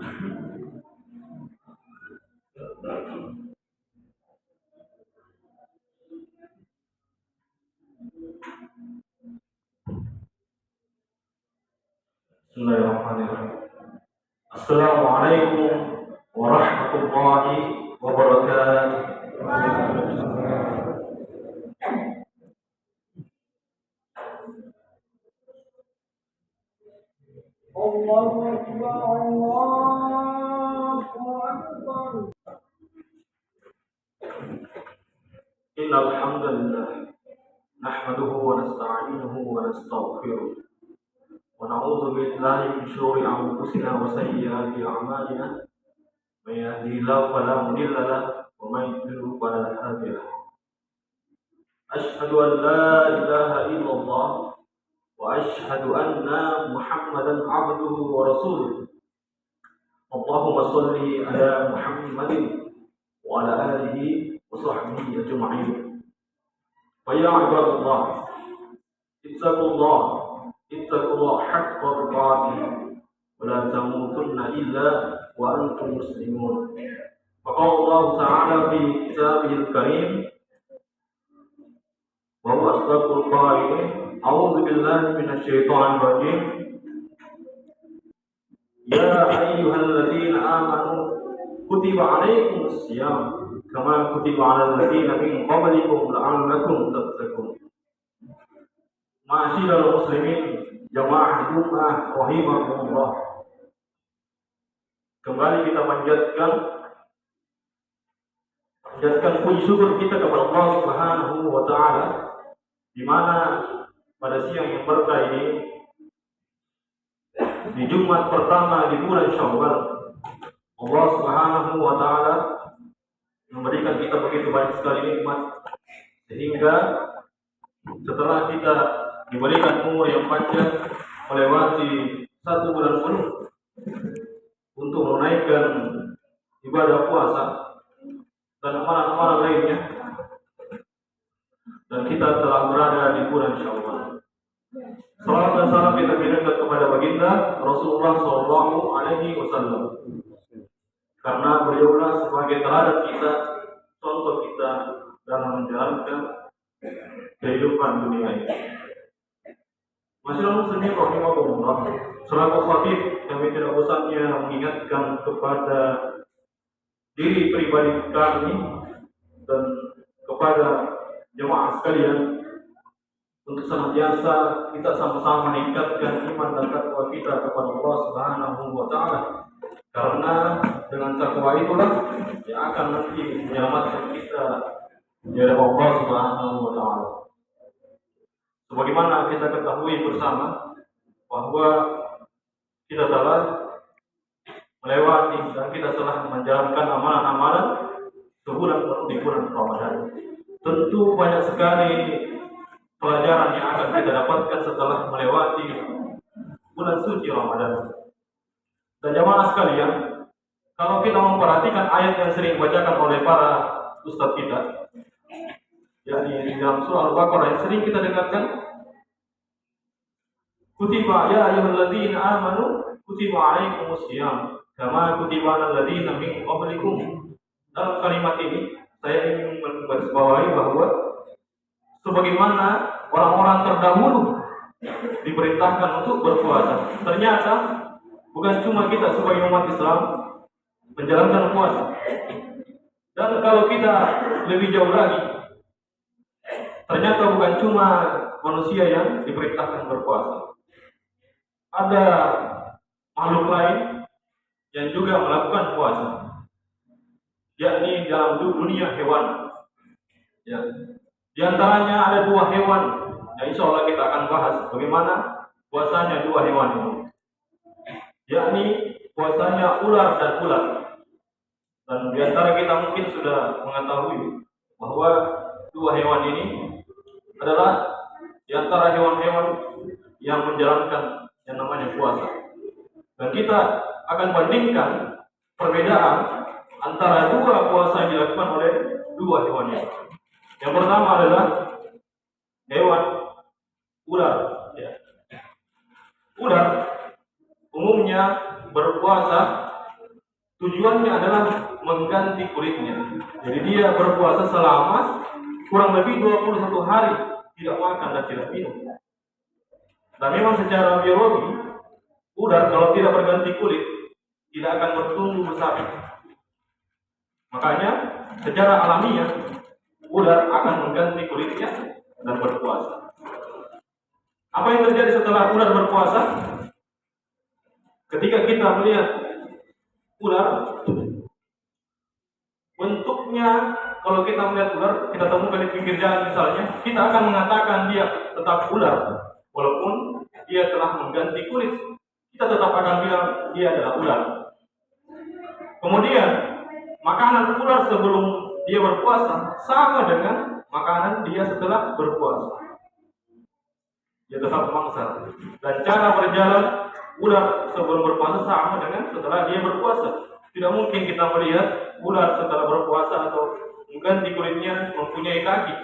Bismillahirrahmanirrahim. Assalamualaikum warahmatullahi wabarakatuh. Allahu Akbar, Allahu Akbar. Innal hamdalillah nahmaduhu wa nasta'inuhu wa nastaghfiruh wa na'udzu billahi min shururi anfusina wa sayyiati a'malina. May yahdihillahu fala mudilla lahu wa may yudlil fala hadiya lahu. Asyhadu an la ilaha illallah wa asyhadu anna Muhammadan abduhu wa rasuluh. Allahumma shalli ala Muhammadin wa ala alihi wa sahbihi ajma'in. Fa ya ibadallah, ittaqullah haqqa tuqatih wa la tamutunna illa wa antum muslimun. Faqala Allah Ta'ala fi kitabihil karim wa huwa asdaqul qa'ilin. A'udzu billahi minasy syaithanir rajim. Ya ayyuhalladzina amanu kutiba 'alaikumus shiyam kama kutiba 'alal ladzina min qablikum la'allakum tattaqun. Ma'asyiral muslimin, jamaah Jumat rahimakumullah. Kembali kita panjatkan puji syukur kita kepada Allah Subhanahu wa taala, di mana pada siang yang berkah ini, di Jumat pertama di bulan Syawal, Allah Subhanahu wa taala memberikan kita begitu banyak sekali nikmat, sehingga setelah kita diberikan umur yang panjang, melewati 1 bulan penuh untuk menunaikan ibadah puasa dan amalan-amalan lainnya, dan kita telah berada di bulan Syawal. Salam dan salam kita kirimkan kepada baginda Rasulullah SAW, karena beliaulah sebagai teladan kita, contoh kita dalam menjalankan kehidupan dunia ini. Masyaallah muslimin rahimahumullah, selaku khatib kami tidak bosannya mengingatkan kepada diri pribadi kami dan kepada jemaah sekalian untuk senantiasa kita sama-sama meningkatkan iman dan takwa kita kepada Allah Subhanahu wa taala, karena dengan takwa itulah yang akan nanti menyelamatkan kita dari Allah Subhanahu wa taala. Sebagaimana kita ketahui bersama bahwa kita telah melewati dan kita telah menjalankan amalan-amalan sebulan penuh di bulan Ramadan. Tentu banyak sekali pelajaran yang akan kita dapatkan setelah melewati bulan suci Ramadan. Dan jamaah sekalian, kalau kita memperhatikan ayat yang sering dibacakan oleh para ustadz kita, yakni di dalam surah Al-Baqarah yang sering kita dengarkan, kutiba ya ayyuhalladzina amanu kutiba 'alaikumus shiyam kama kutiba 'alal ladzina min qablikum. Dalam kalimat ini saya ingin menggarisbawahi bahwa sebagaimana orang-orang terdahulu diperintahkan untuk berpuasa, ternyata bukan cuma kita sebagai umat Islam menjalankan puasa. Dan kalau kita lebih jauh lagi, ternyata bukan cuma manusia yang diperintahkan berpuasa. Ada makhluk lain yang juga melakukan puasa, yakni dalam dunia hewan. Ya. Di antaranya ada 2 hewan yang insya Allah kita akan bahas bagaimana puasanya 2 hewan ini, yakni puasanya ular dan ulat. Dan di antara kita mungkin sudah mengetahui bahwa 2 hewan ini adalah di antara hewan-hewan yang menjalankan yang namanya puasa. Dan kita akan bandingkan perbedaan antara 2 puasa yang dilakukan oleh 2 hewan ini. Yang pertama adalah hewan ular. Ya. Ular umumnya berpuasa tujuannya adalah mengganti kulitnya. Jadi dia berpuasa selama kurang lebih 21 hari, tidak makan dan tidak minum. Dan memang secara biologi, ular kalau tidak berganti kulit, tidak akan bertumbuh besar. Makanya secara alamiah, ular akan mengganti kulitnya dan berpuasa. Apa yang terjadi setelah ular berpuasa? Ketika kita melihat ular, bentuknya, kalau kita melihat ular, kita temukan di pinggir jalan misalnya, kita akan mengatakan dia tetap ular, walaupun dia telah mengganti kulit, kita tetap akan bilang dia adalah ular. Kemudian, makanan ular sebelum dia berpuasa sama dengan makanan dia setelah berpuasa. Dia tetap mangsa. Dan cara berjalan ular sebelum berpuasa sama dengan setelah dia berpuasa. Tidak mungkin kita melihat ular setelah berpuasa atau mengganti kulitnya mempunyai kaki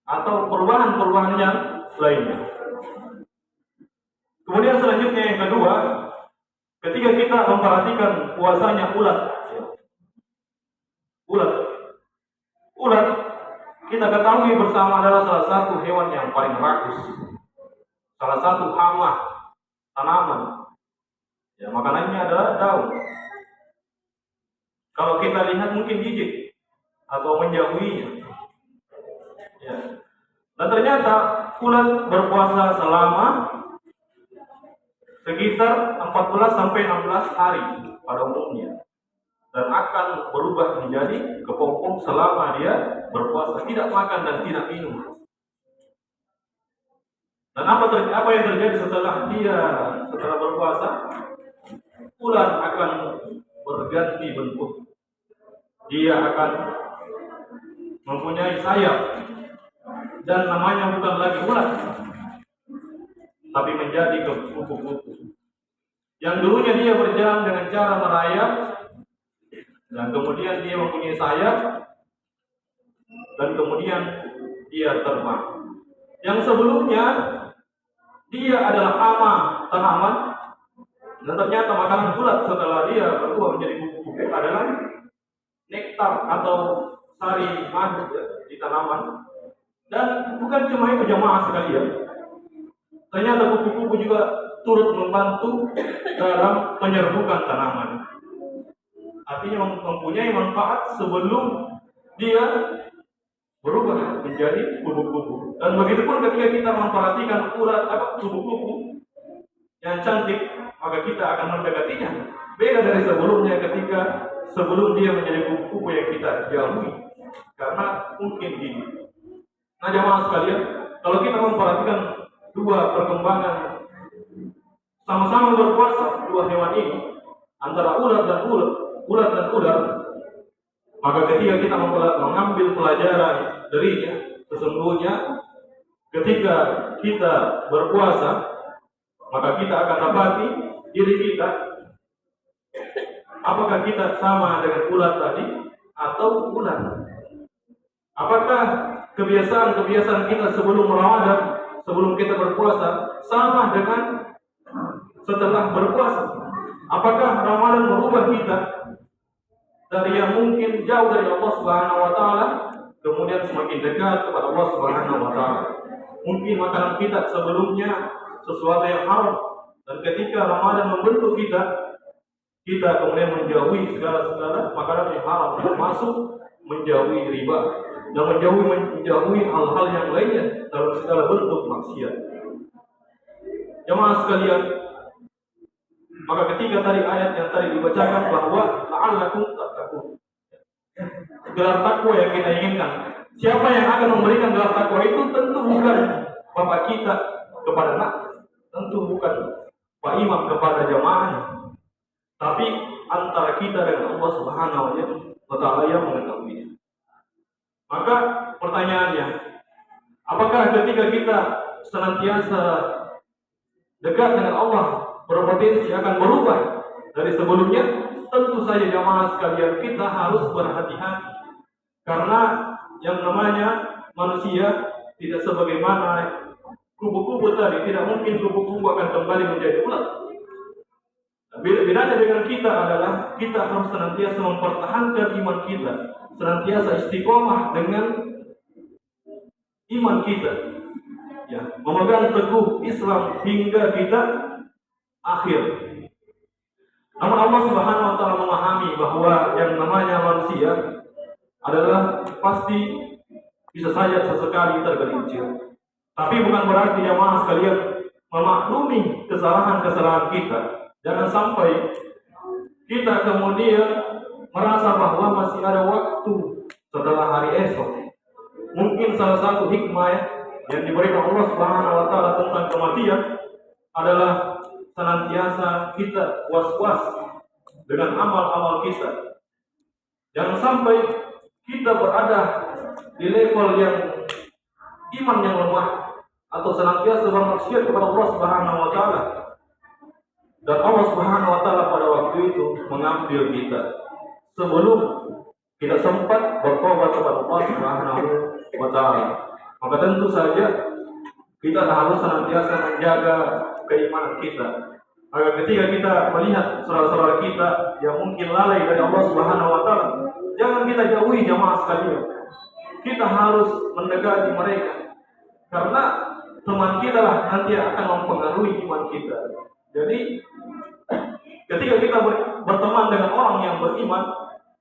atau perubahan-perubahan yang lainnya. Kemudian selanjutnya yang kedua, ketika kita memperhatikan puasanya ulat kita ketahui bersama adalah salah satu hewan yang paling rakus, salah satu hama tanaman. Ya, makanannya adalah daun. Kalau kita lihat mungkin gigit atau menjauhinya. Ya. Dan ternyata ulat berpuasa selama sekitar 14 sampai 16 hari pada umumnya. Dan akan berubah menjadi kepompong selama dia berpuasa, tidak makan dan tidak minum. Dan apa yang terjadi setelah berpuasa? Ular akan berganti bentuk. Dia akan mempunyai sayap dan namanya bukan lagi ulat, tapi menjadi kupu-kupu. Yang dulunya dia berjalan dengan cara merayap, dan kemudian dia mempunyai sayap, dan kemudian dia terbang. Yang sebelumnya dia adalah hama tanaman, dan ternyata makanan ulat setelah dia berubah menjadi kupu-kupu adalah nektar atau sari madu di tanaman. Dan bukan cuma itu jamaah sekalian, ternyata kupu-kupu juga turut membantu dalam menyerbukan tanaman. Artinya mempunyai manfaat sebelum dia berubah menjadi kupu-kupu. Dan begitu pun ketika kita memperhatikan kupu-kupu yang cantik, maka kita akan mendekatinya. Beda dari sebelumnya ketika sebelum dia menjadi kupu-kupu yang kita jauhi karena mungkin gini. Nah jamaah sekalian, kalau kita memperhatikan dua perkembangan sama-sama berpuasa dua hewan ini, antara ulat dan ular, maka ketika kita mengambil pelajaran darinya, sesungguhnya ketika kita berpuasa, maka kita akan dapati diri kita, apakah kita sama dengan ulat tadi atau ular? Apakah kebiasaan-kebiasaan kita sebelum Ramadan, sebelum kita berpuasa sama dengan setelah berpuasa? Apakah Ramadan merubah kita dari yang mungkin jauh dari Allah Subhanahu wa taala kemudian semakin dekat kepada Allah Subhanahu wa taala? Mungkin makanan kita sebelumnya sesuatu yang haram, dan ketika Ramadan membentuk kita kemudian menjauhi segala makanan yang haram, termasuk menjauhi riba dan menjauhi hal-hal yang lainnya dalam segala bentuk maksiat. Jemaah sekalian, maka ketika tadi ayat yang tadi dibacakan bahwa la'allakum tattaqun, gelar takwa yang kita inginkan, siapa yang akan memberikan gelar takwa itu tentu bukan bapak kita kepada anak, tentu bukan Pak Imam kepada jamaahnya, tapi antara kita dengan Allah Subhanahu wa taala yang mengetahuinya. Maka pertanyaannya, apakah ketika kita senantiasa dekat dengan Allah berpotensi akan berubah dari sebelumnya? Tentu saja jamaah sekalian, kita harus berhati-hati, karena yang namanya manusia tidak sebagaimana kupu-kupu tadi. Tidak mungkin kupu-kupu akan kembali menjadi ulat. Dan Bedanya dengan kita adalah kita harus senantiasa mempertahankan iman kita, senantiasa istiqomah dengan iman kita, ya, memegang teguh Islam hingga kita akhir. Namun Allah Subhanahu wa taala memahami bahwa yang namanya manusia adalah pasti bisa saja sesekali tergelincir. Tapi bukan berarti jamaah sekalian memaklumi kesalahan-kesalahan kita. Jangan sampai kita kemudian merasa bahwa masih ada waktu setelah hari esok. Mungkin salah satu hikmah yang diberikan Allah Subhanahu wa taala tentang kematian adalah senantiasa kita was-was dengan amal-amal kita. Jangan sampai kita berada di level yang iman yang lemah atau senantiasa bermaksiat kepada Allah Subhanahu wa taala. Dan Allah Subhanahu wa taala pada waktu itu mengambil kita sebelum kita sempat bertobat kepada Allah Subhanahu wa taala. Maka tentu saja kita harus senantiasa menjaga keimanan kita. Agar ketika kita melihat saudara-saudara kita yang mungkin lalai dari Allah Subhanahu wa taala, jangan kita jauhi jamaah sekalian. Kita harus mendekati mereka. Karena teman kita lah nanti akan mempengaruhi iman kita. Jadi ketika kita berteman dengan orang yang beriman,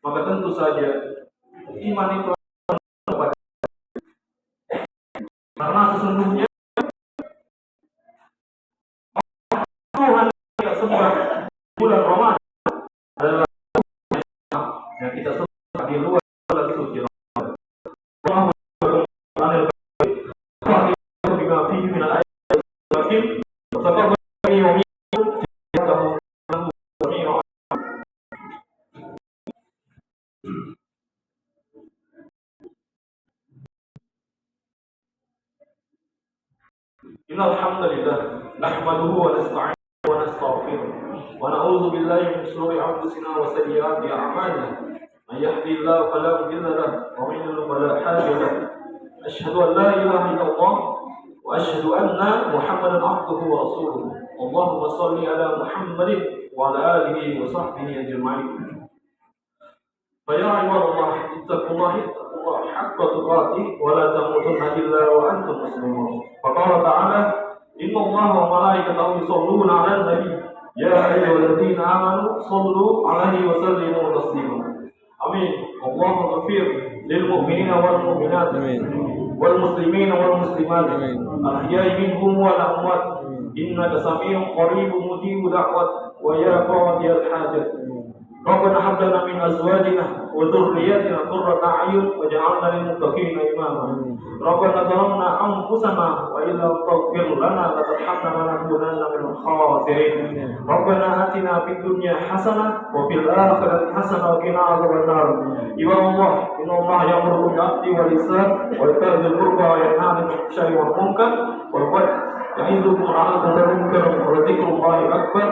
maka tentu saja iman itu karena sesungguhnya Tuhan tidak sembah bulan Ramadan adalah yang kita sembah di luar bulan suci Ramadan. Innal hamdalillah nahmaduhu wa nasta'inuhu wa nastaghfiruh wa na'udzu billahi min shururi anfusina wa sayyiati a'malina. Man yahdihillahu fala mudilla lahu wa man yudlil fala hadiya lahu. Asyhadu an la ilaha illallah wa asyhadu anna Muhammadan abduhu wa rasuluh. Allahumma shalli ala Muhammadin wa ala alihi wa sahbihi ajma'in. Fa ya ibadallah ittaqullaha حق تقاته ولا تموتن إلا وأنتم مسلمون. فقال تعالى إن الله وملائكته يصلون على النبي يا أيها الذين آمنوا صلوا عليه وسلموا تسليما. آمين. اللهم اغفر للمؤمنين والمؤمنات والمسلمين والمسلمات الأحياء منهم والأموات إنك سميع قريب مجيب دعوة ويا قاضي الحاجات. ربنا هب لنا من ازواجنا وذرياتنا قرة اعين واجعلنا للمتقين اماما. ربنا ظلمنا انفسنا وان لم تغفر لنا وترحمنا لنكونن من الخاسرين. ربنا اتنا في الدنيا حسنه وفي الاخره حسنه وقنا عذاب النار. عباد الله ان الله يامر بالعدل والإحسان وإيتاء ذي القربى وينهى عن الفحشاء والمنكر والبغي يعظكم لعلكم تذكرون ولذكر الله اكبر